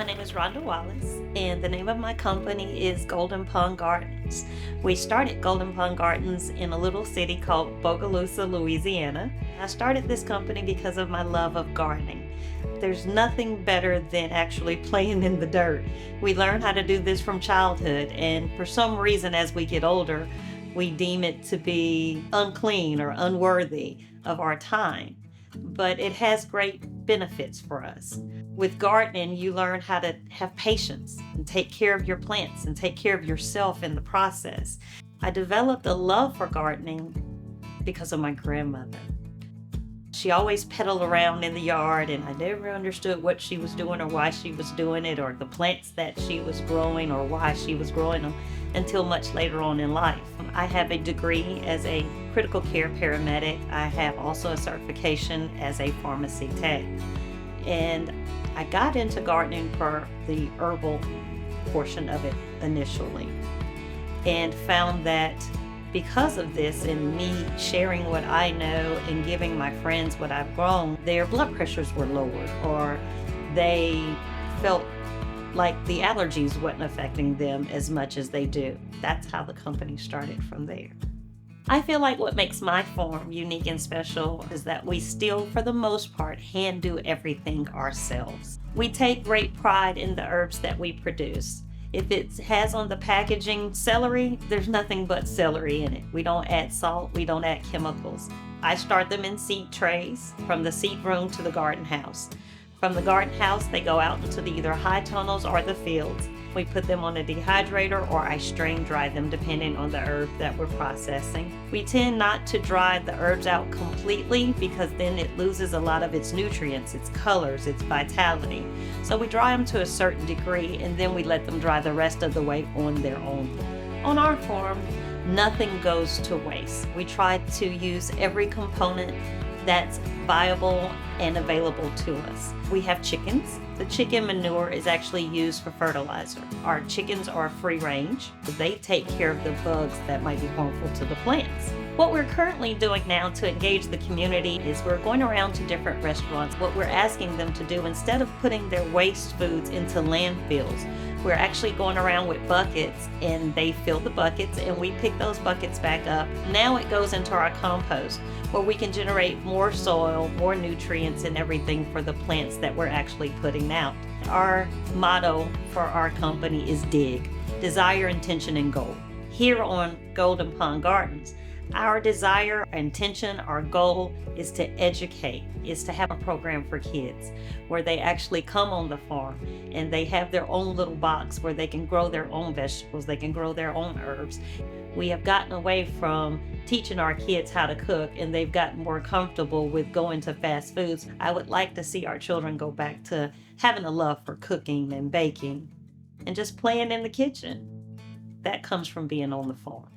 name is Rhonda Wallace, and the name of my company is Golden Pond Gardens. We started Golden Pond Gardens in a little city called Bogalusa, Louisiana. I started this company because of my love of gardening. There's nothing better than actually playing in the dirt. We learn how to do this from childhood, and for some reason, as we get older, we deem it to be unclean or unworthy of our time. But it has great benefits for us. With gardening, you learn how to have patience and take care of your plants and take care of yourself in the process. I developed a love for gardening because of my grandmother. She always pedaled around in the yard, and I never understood what she was doing or why she was doing it, or the plants that she was growing or why she was growing them until much later on in life. I have a degree as a critical care paramedic. I have also a certification as a pharmacy tech. And I got into gardening for the herbal portion of it initially, and found that because of this and me sharing what I know and giving my friends what I've grown, their blood pressures were lowered, or they felt like the allergies wasn't affecting them as much as they do. That's how the company started from there. I feel like what makes my farm unique and special is that we still, for the most part, hand do everything ourselves. We take great pride in the herbs that we produce. If it has on the packaging celery, there's nothing but celery in it. We don't add salt, we don't add chemicals. I start them in seed trays from the seed room to the garden house. From the garden house, they go out into the either high tunnels or the fields. We put them on a dehydrator, or I strain dry them depending on the herb that we're processing. We tend not to dry the herbs out completely because then it loses a lot of its nutrients, its colors, its vitality. So we dry them to a certain degree, and then we let them dry the rest of the way on their own. On our farm, nothing goes to waste. We try to use every component that's viable and available to us. We have chickens. The chicken manure is actually used for fertilizer. Our chickens are free range. They take care of the bugs that might be harmful to the plants. What we're currently doing now to engage the community is we're going around to different restaurants. What we're asking them to do, instead of putting their waste foods into landfills, we're actually going around with buckets, and they fill the buckets and we pick those buckets back up. Now it goes into our compost, where we can generate more soil, more nutrients, and everything for the plants that we're actually putting out. Our motto for our company is DIG, Desire, Intention, and Goal. Here on Golden Pond Gardens, our desire, our intention, our goal is to educate, is to have a program for kids where they actually come on the farm and they have their own little box where they can grow their own vegetables, they can grow their own herbs. We have gotten away from teaching our kids how to cook, and they've gotten more comfortable with going to fast foods. I would like to see our children go back to having a love for cooking and baking and just playing in the kitchen. That comes from being on the farm.